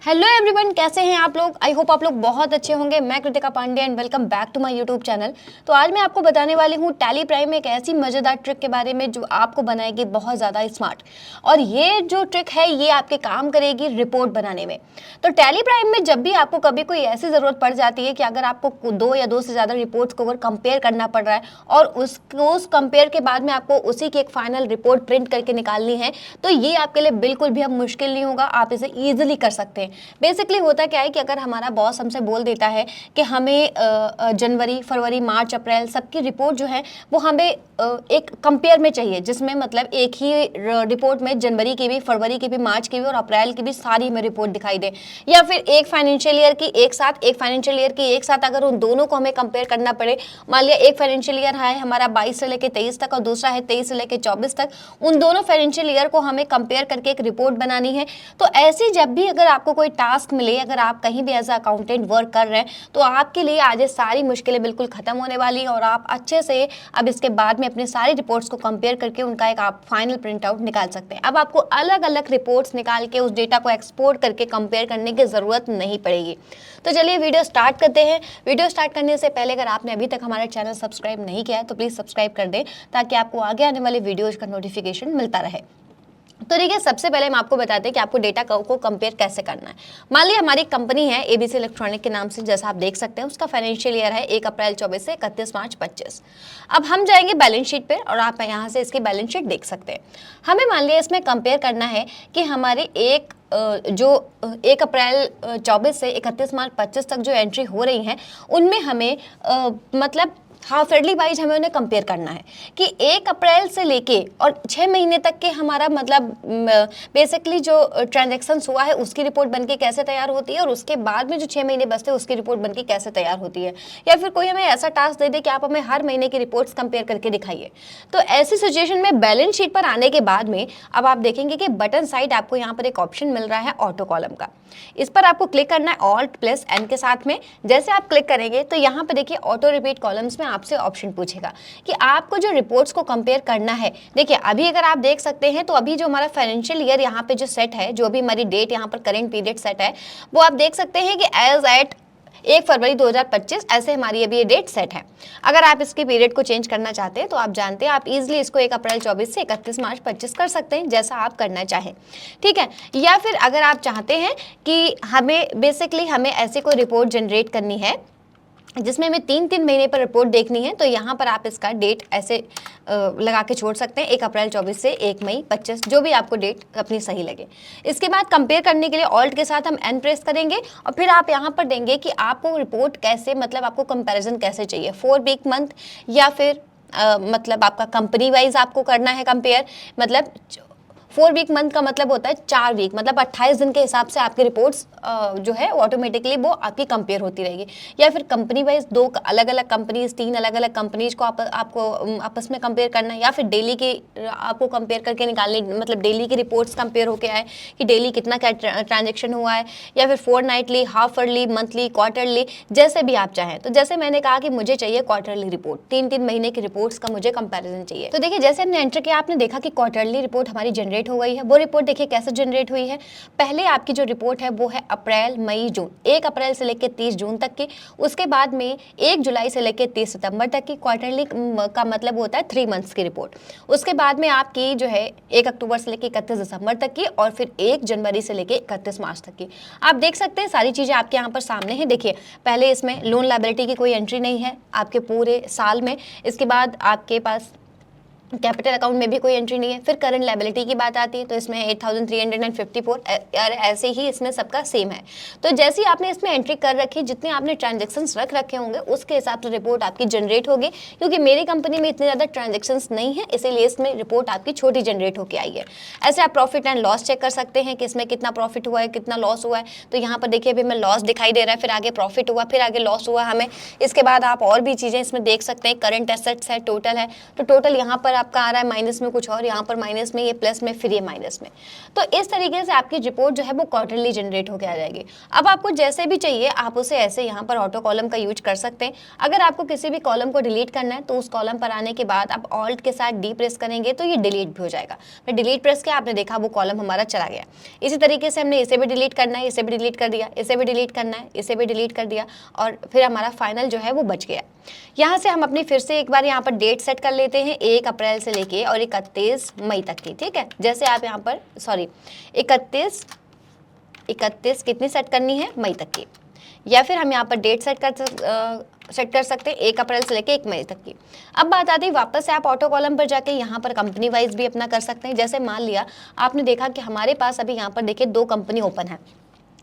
Hello everyone, कैसे हैं आप लोग। आई होप आप लोग बहुत अच्छे होंगे। मैं Kritika Pandey and welcome back to my YouTube channel. तो आज मैं आपको बताने वाली हूँ टैली प्राइम में एक ऐसी मज़ेदार ट्रिक के बारे में जो आपको बनाएगी बहुत ज़्यादा स्मार्ट। और ये जो ट्रिक है ये आपके काम करेगी रिपोर्ट बनाने में। तो टैली प्राइम में जब भी आपको कभी कोई ऐसी ज़रूरत पड़ जाती है कि अगर आपको दो या दो से ज़्यादा रिपोर्ट्स को अगर कंपेयर करना पड़ रहा है और उस कंपेयर के बाद में आपको उसी की एक फाइनल रिपोर्ट प्रिंट करके निकालनी है, तो ये आपके लिए बिल्कुल भी अब मुश्किल नहीं होगा। आप इसे ईजिली कर सकते हैं। बेसिकली होता क्या है कि अगर हमारा बॉस हमसे बोल देता है कि हमें जनवरी, फरवरी, मार्च, अप्रैल सबकी रिपोर्ट जो है वो हमें एक कंपेयर में चाहिए, जिसमें मतलब एक ही रिपोर्ट में जनवरी की भी, फरवरी की भी, मार्च की भी और अप्रैल की भी सारी हमें रिपोर्ट दिखाई दे, या फिर एक फाइनेंशियल ईयर की एक साथ, एक फाइनेंशियल ईयर की एक साथ अगर उन दोनों को हमें कंपेयर करना पड़े। मान लिया एक फाइनेंशियल ईयर है हमारा 22 से लेकर 23 तक और दूसरा है 23 से लेकर 24 तक, उन दोनों फाइनेंशियल ईयर को हमें कंपेयर करके एक रिपोर्ट बनानी है। तो ऐसी जब भी अगर आपको कोई टास्क मिले, अगर आप कहीं भी एज अ अकाउंटेंट वर्क कर रहे हैं, तो आपके लिए आज ये सारी मुश्किलें बिल्कुल खत्म होने वाली हैं और आप अच्छे से अब इसके बाद में अपनी सारी रिपोर्ट्स को कंपेयर करके उनका एक आप फाइनल प्रिंट आउट निकाल सकते हैं। अब आपको अलग अलग रिपोर्ट्स निकाल के उस डेटा को एक्सपोर्ट करके कंपेयर करने की ज़रूरत नहीं पड़ेगी। तो चलिए वीडियो स्टार्ट करते हैं। वीडियो स्टार्ट करने से पहले अगर आपने अभी तक हमारा चैनल सब्सक्राइब नहीं किया है तो प्लीज़ सब्सक्राइब कर दें, ताकि आपको आगे आने वाले वीडियोज़ का नोटिफिकेशन मिलता रहे। तो देखिए, सबसे पहले हम आपको बताते हैं कि आपको डेटा को कंपेयर कैसे करना है। मान लीजिए हमारी कंपनी है एबीसी इलेक्ट्रॉनिक के नाम से, जैसा आप देख सकते हैं उसका फाइनेंशियल ईयर है 1 अप्रैल 24 से 31 मार्च 25। अब हम जाएंगे बैलेंस शीट पे और आप यहाँ से इसकी बैलेंस शीट देख सकते हैं। हमें मान लिया इसमें कंपेयर करना है कि हमारे जो 1 अप्रैल 24 से 31 मार्च 25 तक जो एंट्री हो रही हैं उनमें हमें मतलब हाफ ईयरली वाइज हमें उन्हें कंपेयर करना है कि 1 अप्रैल से लेके और 6 महीने तक के हमारा मतलब बेसिकली जो ट्रांजैक्शंस हुआ है उसकी रिपोर्ट बनके कैसे तैयार होती है, और उसके बाद में जो 6 महीने बचते हैं उसकी रिपोर्ट बनके कैसे तैयार होती है। या फिर कोई हमें ऐसा टास्क दे दे कि आप हमें हर महीने की रिपोर्ट्स कंपेयर करके दिखाइए। तो ऐसी सिचुएशन में बैलेंस शीट पर आने के बाद में अब आप देखेंगे कि बटन साइड आपको यहाँ पर एक ऑप्शन मिल रहा है ऑटो कॉलम का। इस पर आपको क्लिक करना है Alt+N के साथ में। जैसे आप क्लिक करेंगे तो यहाँ पर देखिए ऑटो रिपीट कॉलम्स में आपसे ऑप्शन पूछेगा कि आपको जो रिपोर्ट्स को कंपेयर करना है। देखिए अभी अगर आप देख सकते हैं तो अभी जो हमारा फाइनेंशियल ईयर यहाँ पे जो सेट है, जो भी हमारी डेट यहाँ पर करेंट पीरियड सेट है, वो आप देख सकते हैं कि एज एट 1 फरवरी 2025 ऐसे हमारी अभी ये डेट सेट है। अगर आप इसके पीरियड को चेंज करना चाहते हैं तो आप जानते हैं आप इजीली इसको 1 अप्रैल 24 से 31 मार्च 25 कर सकते हैं, जैसा आप करना चाहें। ठीक है। या फिर अगर आप चाहते हैं कि हमें ऐसी कोई रिपोर्ट जनरेट करनी है जिसमें हमें 3-3 महीने पर रिपोर्ट देखनी है, तो यहाँ पर आप इसका डेट ऐसे लगा के छोड़ सकते हैं 1 अप्रैल 24 से 1 मई 25, जो भी आपको डेट अपनी सही लगे। इसके बाद कंपेयर करने के लिए ऑल्ट के साथ हम एन प्रेस करेंगे और फिर आप यहाँ पर देंगे कि आपको रिपोर्ट कैसे, मतलब आपको कंपैरिजन कैसे चाहिए, 4 वीक मंथ या फिर मतलब आपका कंपनी वाइज आपको करना है कंपेयर। मतलब 4 वीक मंथ का मतलब होता है 4 वीक, मतलब 28 दिन के हिसाब से आपकी रिपोर्ट्स जो है ऑटोमेटिकली वो आपकी कंपेयर होती रहेगी। या फिर कंपनी वाइज 2 अलग अलग कंपनीज, 3 अलग अलग कंपनीज को आपको आपस में कंपेयर करना है, या फिर डेली की आपको कंपेयर करके निकालनी, मतलब डेली की रिपोर्ट्स कंपेयर होके आए कि डेली कितना क्या ट्रांजेक्शन हुआ है, या फिर fortnightly, half yearly, monthly, quarterly, जैसे भी आप चाहें। तो जैसे मैंने कहा कि मुझे चाहिए क्वार्टरली रिपोर्ट, 3-3 महीने की रिपोर्ट्स का मुझे कंपेरिजन चाहिए। तो देखिए जैसे हमने एंटर किया, आपने देखा कि क्वार्टरली रिपोर्ट हमारी जनरेट हो गई है। वो रिपोर्ट देखिए कैसे जनरेट हुई है। पहले आपकी जो रिपोर्ट है वो है अप्रैल, मई, जून, 1 अप्रैल से लेकर 30 जून तक की। उसके बाद में 1 जुलाई से लेकर 30 सितंबर तक की। क्वार्टरली का मतलब होता है 3 मंथ्स की रिपोर्ट। उसके बाद में आपकी जो है 1 अक्टूबर से लेकर 31 दिसंबर तक की, और फिर 1 जनवरी से लेकर 31 मार्च तक की। आप देख सकते हैं सारी चीज़ें आपके यहाँ पर सामने हैं। देखिए पहले इसमें लोन लायबिलिटी की कोई एंट्री नहीं है आपके पूरे साल में। इसके बाद आपके पास कैपिटल अकाउंट में भी कोई एंट्री नहीं है। फिर करंट लायबिलिटी की बात आती है तो इसमें 8354 ऐसे ही इसमें सबका सेम है। तो जैसे ही आपने इसमें एंट्री कर रखी, जितने आपने ट्रांजेक्शन्स रख रखे होंगे उसके हिसाब से रिपोर्ट आपकी जनरेट होगी। क्योंकि मेरी कंपनी में इतने ज़्यादा ट्रांजेक्शन्स नहीं है, इसीलिए इसमें रिपोर्ट आपकी छोटी जनरेट होकर आई है। ऐसे आप प्रॉफिट एंड लॉस चेक कर सकते हैं कि इसमें कितना प्रॉफिट हुआ है, कितना लॉस हुआ है। तो यहाँ पर देखिए अभी हमें लॉस दिखाई दे रहा है, फिर आगे प्रॉफिट हुआ, फिर आगे लॉस हुआ हमें। इसके बाद आप और भी चीज़ें इसमें देख सकते हैं, करंट एसेट्स है, टोटल है। तो टोटल यहाँ पर आपका आ रहा है माइनस में कुछ और, यहाँ पर माइनस में, ये प्लस में, फिर ये माइनस में। तो इस तरीके से आपकी रिपोर्ट जो है वो क्वार्टरली जनरेट होकर आ जाएगी। अब आपको जैसे भी चाहिए आप उसे ऐसे यहाँ पर ऑटो कॉलम का यूज कर सकते हैं। अगर आपको किसी भी कॉलम को डिलीट करना है तो उस कॉलम पर आने के बाद आप ऑल्ट के साथ डी प्रेस करेंगे तो ये डिलीट भी हो जाएगा। फिर डिलीट प्रेस किया, आपने देखा वो कॉलम हमारा चला गया। इसी तरीके से हमने इसे भी डिलीट करना है, इसे भी डिलीट कर दिया, इसे भी डिलीट करना है, इसे भी डिलीट कर दिया, और फिर हमारा फाइनल जो है वो बच गया। यहाँ से हम अपनी फिर से एक बार यहाँ पर डेट सेट कर लेते हैं 1 अप्रैल से लेके और 31 मई तक की। ठीक है, जैसे आप यहाँ पर 31 कितनी सेट करनी है, मई तक की, या फिर हम यहाँ पर डेट सेट कर सकते हैं 1 अप्रैल से लेके 1 मई तक की। अब बात आती है वापस से आप ऑटो कॉलम पर जाके यहाँ पर कंपनी वाइज भी अपना कर सकते हैं। जैसे मान लिया आपने देखा कि हमारे पास अभी यहाँ पर देखिए 2 कंपनी ओपन है,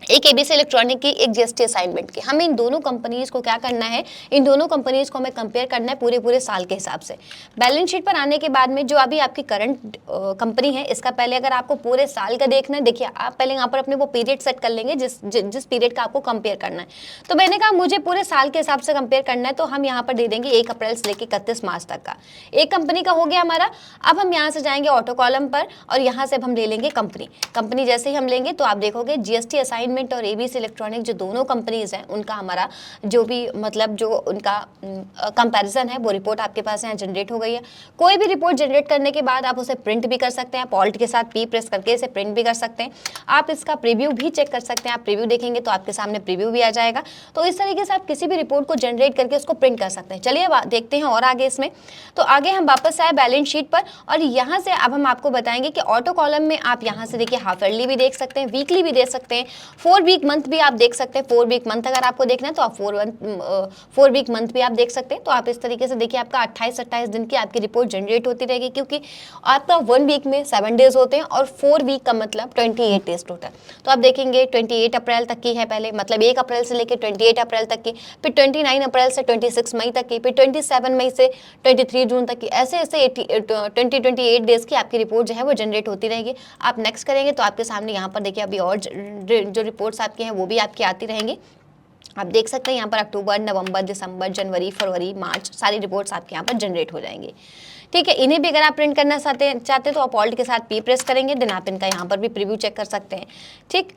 एक एबीसी इलेक्ट्रॉनिक की, एक जीएसटी असाइनमेंट की। हमें इन दोनों कंपनीज को क्या करना है, इन दोनों कंपनीज को हमें कंपेयर करना है पूरे साल के हिसाब से। बैलेंस शीट पर आने के बाद में जो अभी आपकी करंट कंपनी है, इसका पहले अगर आपको पूरे साल का देखना है, देखिए आप पहले यहाँ पर अपने वो पीरियड सेट कर लेंगे जिस पीरियड का आपको कंपेयर करना है। तो मैंने कहा मुझे पूरे साल के हिसाब से कंपेयर करना है, तो हम यहाँ पर दे देंगे 1 अप्रैल से लेकर 31 मार्च तक का। एक कंपनी का हो गया हमारा। अब हम यहाँ से जाएंगे ऑटो कॉलम पर और यहाँ से हम ले लेंगे कंपनी। जैसे ही हम लेंगे तो आप देखोगे जीएसटी असाइनमेंट और एबीसी इलेक्ट्रॉनिक जो दोनों कंपनीज हैं उनका हमारा जो भी मतलब जो उनका कंपैरिजन है वो रिपोर्ट आपके पास यहाँ जनरेट हो गई है। कोई भी रिपोर्ट जनरेट करने के बाद आप उसे प्रिंट भी कर सकते हैं, आप ऑल्ट के साथ पी प्रेस करके इसे प्रिंट भी कर सकते हैं। आप इसका प्रीव्यू भी चेक कर सकते हैं, आप प्रीव्यू देखेंगे तो आपके सामने प्रीव्यू भी आ जाएगा। तो इस तरीके से आप किसी भी रिपोर्ट को जनरेट करके उसको प्रिंट कर सकते हैं। चलिए अब देखते हैं और आगे इसमें। तो आगे हम वापस आए बैलेंस शीट पर और यहाँ से अब हम आपको बताएंगे कि ऑटो कॉलम में आप यहाँ से देखिए हाफ ईयरली भी देख सकते हैं, वीकली भी देख सकते हैं, 4 वीक मंथ भी आप देख सकते हैं। 4 वीक मंथ अगर आपको देखना है तो आप 4 वीक मंथ भी आप देख सकते हैं। तो आप इस तरीके से देखिए आपका 28 दिन की आपकी रिपोर्ट जनरेट होती रहेगी, क्योंकि आपका 1 वीक में 7 डेज होते हैं और 4 वीक का मतलब 28 डेज टोटल। तो आप देखेंगे 28 अप्रैल तक की है पहले, मतलब 1 अप्रैल से लेकर 28 अप्रैल तक की, फिर 29 अप्रैल से 26 मई तक की, फिर 27 मई से 23 जून तक की। ऐसे 28 डेज की आपकी रिपोर्ट जो है वो जनरेट होती रहेगी। आप नेक्स्ट करेंगे तो आपके सामने यहाँ पर देखिए अभी और जो रिपोर्ट्स आपकी हैं वो भी आपकी आती रहेंगी। आप देख सकते हैं यहाँ पर अक्टूबर, नवंबर, दिसंबर, जनवरी, फरवरी, मार्च सारी रिपोर्ट्स आपके यहाँ पर जनरेट हो जाएंगी। ठीक है, इन्हें भी अगर आप प्रिंट करना चाहते हैं तो आप ऑल्ट के साथ पी प्रेस करेंगे, देन आप इनका यहाँ पर भी प्रीव्यू चेक कर सकते हैं। ठीक,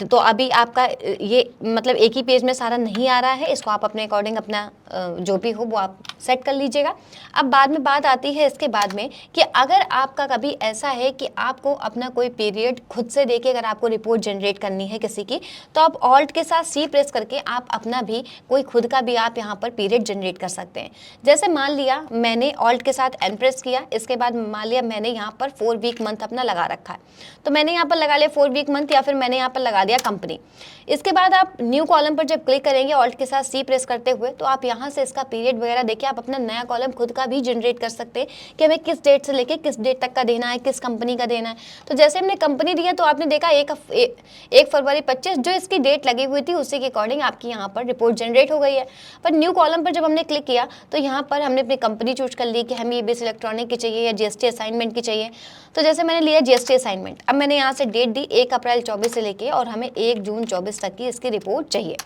तो अभी आपका ये मतलब एक ही पेज में सारा नहीं आ रहा है, इसको आप अपने अकॉर्डिंग अपना जो भी हो वो आप सेट कर लीजिएगा। अब बाद में बात आती है इसके बाद में कि अगर आपका कभी ऐसा है कि आपको अपना कोई पीरियड खुद से देके अगर आपको रिपोर्ट जनरेट करनी है किसी की, तो आप ऑल्ट के साथ सी प्रेस करके आप अपना भी कोई खुद का भी आप यहाँ पर पीरियड जनरेट कर सकते हैं। जैसे मान लिया मैंने ऑल्ट के साथ एन प्रेस किया, इसके बाद मान लिया मैंने यहाँ पर 4 वीक मंथ अपना लगा रखा है, तो मैंने यहाँ पर लगा लिया 4 वीक मंथ, या फिर मैंने यहाँ पर लगा दिया कंपनी। इसके बाद आप न्यू कॉलम पर जब क्लिक करेंगे ऑल्ट के साथ सी प्रेस करते हुए, तो आप यहाँ से इसका पीरियड वगैरह देखिए, आप अपना नया कॉलम खुद का भी जनरेट कर सकते हैं कि हमें किस डेट से लेके किस डेट तक का देना है, किस कंपनी का देना है। तो जैसे हमने कंपनी दिया तो आपने देखा 1 फरवरी 25 जो इसकी डेट लगी हुई थी उसी के अकॉर्डिंग आपकी यहाँ पर रिपोर्ट जनरेट हो गई है। पर न्यू कॉलम पर जब हमने क्लिक किया तो यहाँ पर हमने अपनी कंपनी चूज कर ली कि हमें एबीसी इलेक्ट्रॉनिक की चाहिए या जीएसटी असाइनमेंट की चाहिए। तो जैसे मैंने लिया जीएसटी असाइनमेंट, अब मैंने यहाँ से डेट दी 1 अप्रैल 24 से लेके और हमें 1 जून 24 तक की इसकी रिपोर्ट चाहिए।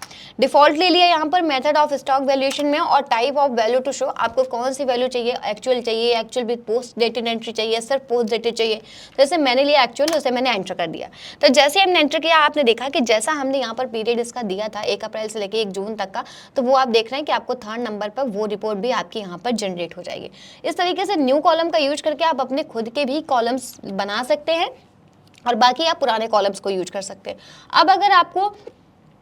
डिफॉल्ट ले लिया यहाँ पर मेथड ऑफ स्टॉक वैल्यूएशन में, और type of value to show, आपको कौन सी वैल्यू चाहिए, एक्चुअल चाहिए, actual with post dated entry चाहिए, सिर्फ पोस्ट डेटेड चाहिए। जैसे मैंने लिया एक्चुअल, उसे मैंने एंटर कर दिया। तो जैसे हमने एंटर किया आपने देखा कि जैसा हमने यहाँ पर पीरियड इसका दिया था 1 अप्रैल से लेकर 1 जून तक का, तो वो आप देख रहे हैं कि आपको 3rd नंबर पर वो रिपोर्ट भी आपकी यहाँ पर जनरेट हो जाएगी। इस तरीके से न्यू कॉलम का यूज करके आप अपने खुद के भी कॉलम्स बना सकते हैं और बाकी आप पुराने कॉलम्स को यूज कर सकते हैं। अब अगर आपको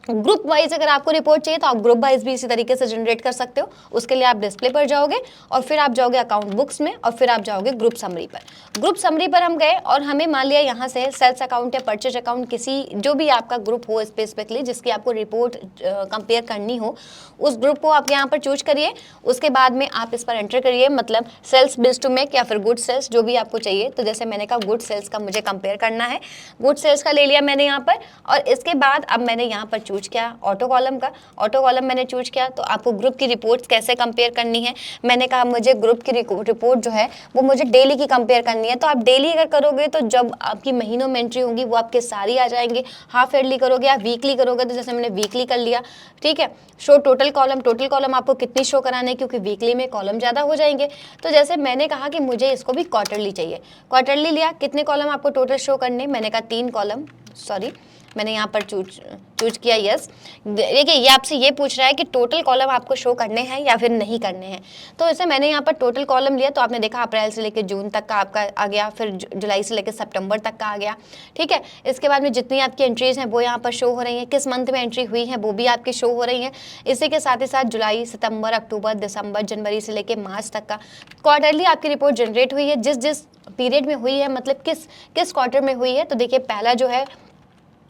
ग्रुप वाइज अगर आपको रिपोर्ट चाहिए तो आप ग्रुप वाइज भी इसी तरीके से जनरेट कर सकते हो। उसके लिए आप डिस्प्ले पर जाओगे और फिर आप जाओगे अकाउंट बुक्स में और फिर आप जाओगे ग्रुप समरी पर। ग्रुप समरी पर हम गए और हमें मान लिया यहाँ से सेल्स अकाउंट या परचेज अकाउंट किसी जो भी आपका ग्रुप हो स्पेसिफिकली जिसकी आपको रिपोर्ट कंपेयर करनी हो, उस ग्रुप को आप यहाँ पर चूज करिए। उसके बाद में आप इस पर एंटर करिए, मतलब सेल्स बिल्स टू मेक या फिर गुड सेल्स जो भी आपको चाहिए। तो जैसे मैंने कहा गुड सेल्स का मुझे कंपेयर करना है, गुड सेल्स का ले लिया मैंने यहाँ पर। और इसके बाद अब मैंने यहाँ पर चूज चूज किया ऑटो कॉलम का, ऑटो कॉलम मैंने चूज किया। तो आपको ग्रुप की रिपोर्ट्स कैसे कंपेयर करनी है, मैंने कहा मुझे ग्रुप की रिपोर्ट जो है वो मुझे डेली की कंपेयर करनी है। तो आप डेली अगर करोगे तो जब आपकी महीनों में एंट्री होगी वो आपके सारी आ जाएंगे। हाफ ईयरली करोगे या वीकली करोगे तो जैसे मैंने वीकली कर लिया, ठीक है। Show total column, total column आपको कितनी शो कराने, क्योंकि वीकली में कॉलम ज़्यादा हो जाएंगे। तो जैसे मैंने कहा कि मुझे इसको भी क्वार्टरली चाहिए, क्वार्टरली लिया। कितने कॉलम आपको टोटल शो करने, मैंने कहा 3 कॉलम, सॉरी मैंने यहाँ पर चूज किया यस। देखिए ये आपसे ये पूछ रहा है कि टोटल कॉलम आपको शो करने हैं या फिर नहीं करने हैं। तो ऐसे मैंने यहाँ पर टोटल कॉलम लिया। तो आपने देखा अप्रैल से लेकर जून तक का आपका आ गया, फिर जुलाई से लेकर सितंबर तक का आ गया, ठीक है। इसके बाद में जितनी आपकी एंट्रीज हैं वो यहाँ पर शो हो रही हैं, किस मंथ में एंट्री हुई है वो भी आपकी शो हो रही है। इसी के साथ ही साथ जुलाई, सितंबर, अक्टूबर, दिसंबर, जनवरी से लेकर मार्च तक का क्वार्टरली आपकी रिपोर्ट जनरेट हुई है। जिस जिस पीरियड में हुई है, मतलब किस क्वार्टर में हुई है। तो देखिए पहला जो है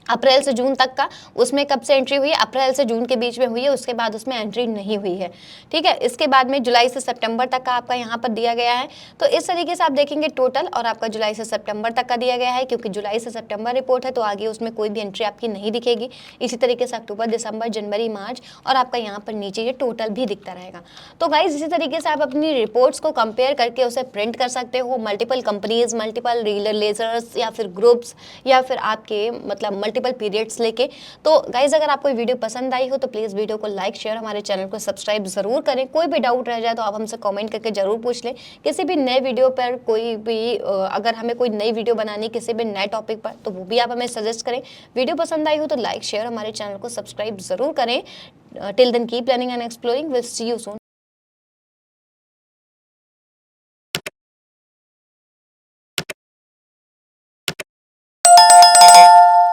अप्रैल से जून तक का, उसमें कब से एंट्री हुई है, अप्रैल से जून के बीच में हुई है, उसके बाद उसमें एंट्री नहीं हुई है, ठीक है। इसके बाद में जुलाई से सितंबर तक का आपका यहाँ पर दिया गया है। तो इस तरीके से आप देखेंगे टोटल, और आपका जुलाई से सितंबर तक का दिया गया है, क्योंकि जुलाई से सितंबर रिपोर्ट है तो आगे उसमें कोई भी एंट्री आपकी नहीं दिखेगी। इसी तरीके से अक्टूबर, दिसंबर, जनवरी, मार्च, और आपका यहाँ पर नीचे ये टोटल भी दिखता रहेगा। तो गाइज इसी तरीके से आप अपनी रिपोर्ट्स को कंपेयर करके उसे प्रिंट कर सकते हो। मल्टीपल कंपनीज, मल्टीपल रीलर्स या फिर ग्रुप्स या फिर आपके मतलब मल्टीपल पीरियड्स लेके। तो गाइज अगर आपको वीडियो पसंद आई हो तो प्लीज़ वीडियो को लाइक, शेयर, हमारे चैनल को सब्सक्राइब जरूर करें। कोई भी डाउट रह जाए तो आप हमसे कमेंट करके जरूर पूछ लें। किसी भी नए वीडियो पर कोई भी अगर हमें कोई नई वीडियो बनानी किसी भी नए टॉपिक पर तो वो भी आप हमें सजेस्ट करें। वीडियो पसंद आई हो तो लाइक, शेयर, हमारे चैनल को सब्सक्राइब जरूर करें। Till then keep learning and exploring, will see you soon.